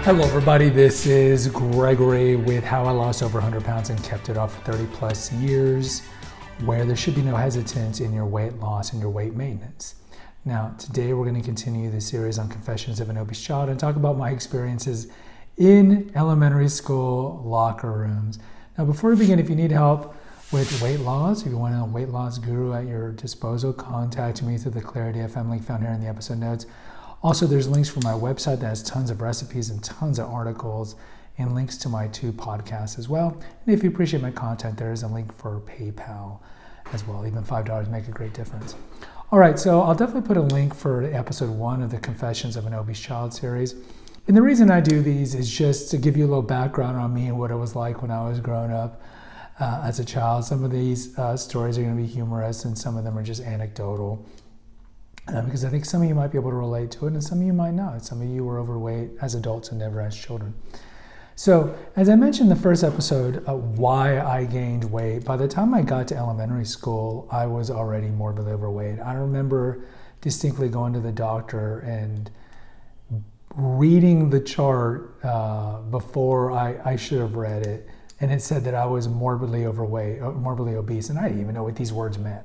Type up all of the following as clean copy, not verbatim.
Hello everybody, this is Gregory with How I Lost Over 100 Pounds and Kept It Off for 30 plus years, where there should be no hesitance in your weight loss and your weight maintenance. Now, today we're going to continue the series on Confessions of an Obese Child and talk about my experiences in elementary school locker rooms. Now, before we begin, if you need help with weight loss, if you want a weight loss guru at your disposal, contact me through the Clarity FM link found here in the episode notes. Also, there's links for my website that has tons of recipes and tons of articles and links to my 2 podcasts as well. And if you appreciate my content, there is a link for PayPal as well. Even $5 make a great difference. All right, so I'll definitely put a link for episode 1 of the Confessions of an Obese Child series. And the reason I do these is just to give you a little background on me and what it was like when I was growing up as a child. Some of these stories are going to be humorous and some of them are just anecdotal. Because I think some of you might be able to relate to it and some of you might not. Some of you were overweight as adults and never as children. So, as I mentioned in the first episode, why I gained weight, by the time I got to elementary school, I was already morbidly overweight. I remember distinctly going to the doctor and reading the chart before I should have read it, and it said that I was morbidly overweight, morbidly obese, and I didn't even know what these words meant.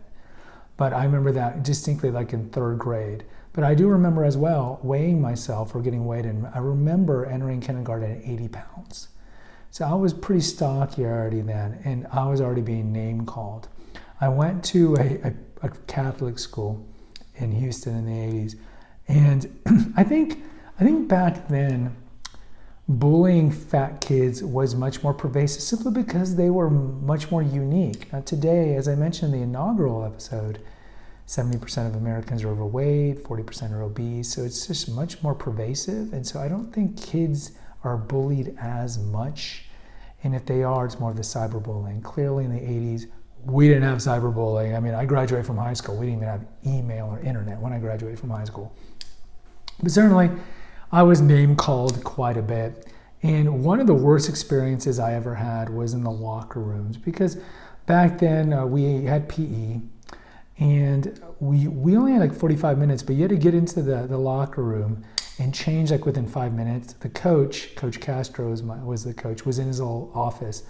But I remember that distinctly, like in 3rd grade. But I do remember as well weighing myself or getting weighed, and I remember entering kindergarten at 80 pounds. So I was pretty stocky already then, and I was already being name called. I went to a Catholic school in Houston in the 80s, and I think back then, bullying fat kids was much more pervasive simply because they were much more unique. Now today, as I mentioned in the inaugural episode, 70% of Americans are overweight, 40% are obese, so it's just much more pervasive. And so I don't think kids are bullied as much. And if they are, it's more of the cyberbullying. Clearly in the 80s, we didn't have cyberbullying. I mean, I graduated from high school. We didn't even have email or internet when I graduated from high school. But certainly, I was name called quite a bit. And one of the worst experiences I ever had was in the locker rooms, because back then we had PE and we only had like 45 minutes, but you had to get into the locker room and change like within 5 minutes. The coach, Coach Castro was the coach, was in his old office,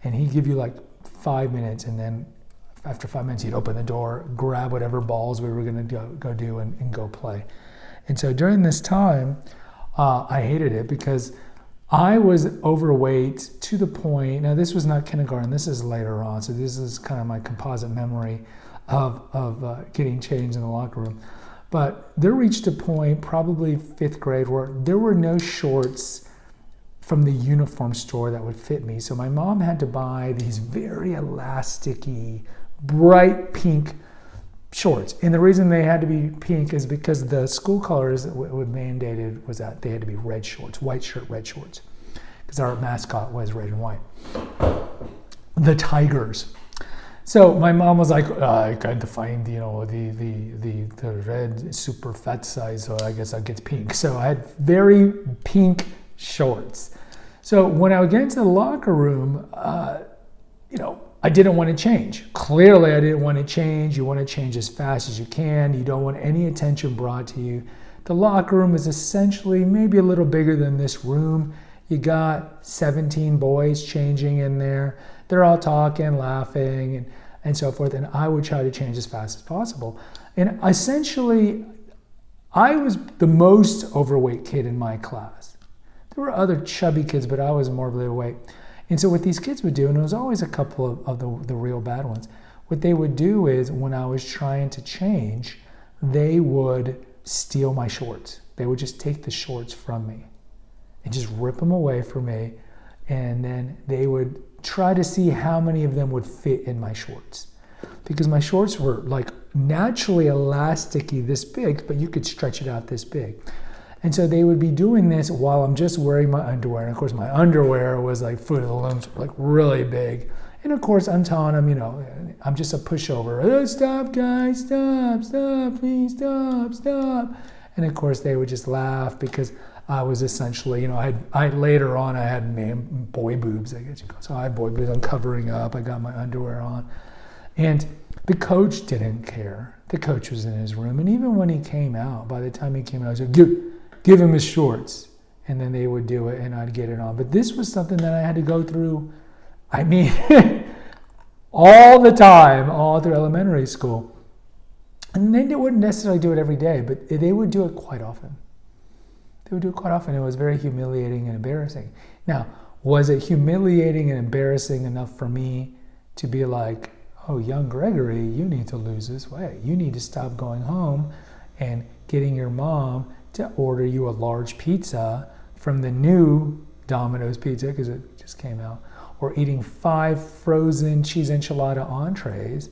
and he'd give you like 5 minutes, and then after 5 minutes he'd open the door, grab whatever balls we were going to go do and go play. And so during this time, I hated it because I was overweight to the point, now this was not kindergarten, this is later on, so this is kind of my composite memory of getting changed in the locker room. But there reached a point, probably 5th grade, where there were no shorts from the uniform store that would fit me. So my mom had to buy these very elasticy, bright pink shorts. And the reason they had to be pink is because the school colors that were mandated was that they had to be red shorts, white shirt, red shorts, because our mascot was red and white. The Tigers. So my mom was like, I can't find, the red super fat size, so I guess I'll get pink. So I had very pink shorts. So when I would get into the locker room, I didn't want to change. Clearly, I didn't want to change. You want to change as fast as you can. You don't want any attention brought to you. The locker room is essentially maybe a little bigger than this room. You got 17 boys changing in there. They're all talking, laughing, and so forth. And I would try to change as fast as possible. And essentially, I was the most overweight kid in my class. There were other chubby kids, but I was morbidly overweight. And so what these kids would do, and it was always a couple of the real bad ones, what they would do is when I was trying to change, they would steal my shorts. They would just take the shorts from me and just rip them away from me. And then they would try to see how many of them would fit in my shorts. Because my shorts were like naturally elasticy this big, but you could stretch it out this big. And so they would be doing this while I'm just wearing my underwear. And of course, my underwear was like foot of the limbs, like really big. And of course, I'm telling them, I'm just a pushover. Oh, stop, guys, stop, please, stop. And of course, they would just laugh because I was essentially, I later on, I had boy boobs, I guess you call it. So I had boy boobs, I'm covering up, I got my underwear on. And the coach didn't care. The coach was in his room. And even when he came out, by the time he came out, I said, give him his shorts. and then they would do it and I'd get it on. But this was something that I had to go through, I mean, all the time, all through elementary school. And they wouldn't necessarily do it every day, but they would do it quite often. They would do it quite often. It was very humiliating and embarrassing. Now, was it humiliating and embarrassing enough for me to be like, oh, young Gregory, you need to lose this weight. You need to stop going home and getting your mom to order you a large pizza from the new Domino's pizza, because it just came out, or eating 5 frozen cheese enchilada entrees.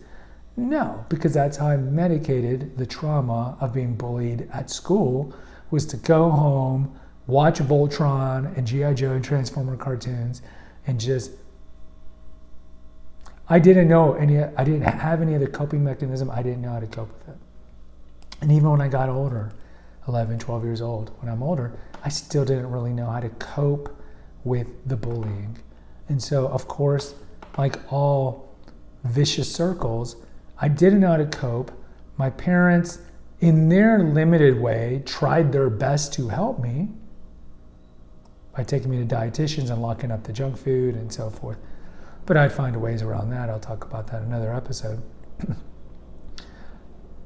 No, because that's how I medicated the trauma of being bullied at school, was to go home, watch Voltron and G.I. Joe and Transformer cartoons, and just, I didn't have any other coping mechanism. I didn't know how to cope with it. And even when I got older, 11, 12 years old, when I'm older, I still didn't really know how to cope with the bullying. And so, of course, like all vicious circles, I didn't know how to cope. My parents, in their limited way, tried their best to help me by taking me to dietitians and locking up the junk food and so forth. But I'd find ways around that. I'll talk about that in another episode.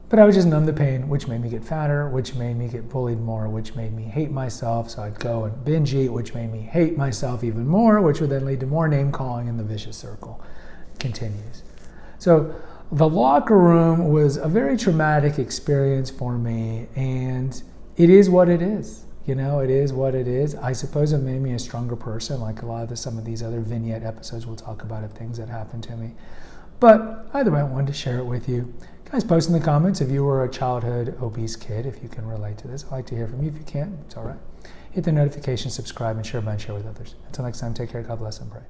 But I would just numb the pain, which made me get fatter, which made me get bullied more, which made me hate myself. So I'd go and binge eat, which made me hate myself even more, which would then lead to more name calling, and the vicious circle continues. So the locker room was a very traumatic experience for me, and it is what it is. You know, it is what it is. I suppose it made me a stronger person, like a lot of some of these other vignette episodes we'll talk about of things that happened to me. But either way, I wanted to share it with you. Guys, post in the comments if you were a childhood obese kid, if you can relate to this. I'd like to hear from you. If you can't, it's all right. Hit the notification, subscribe, and share with others. Until next time, take care, God bless, and pray.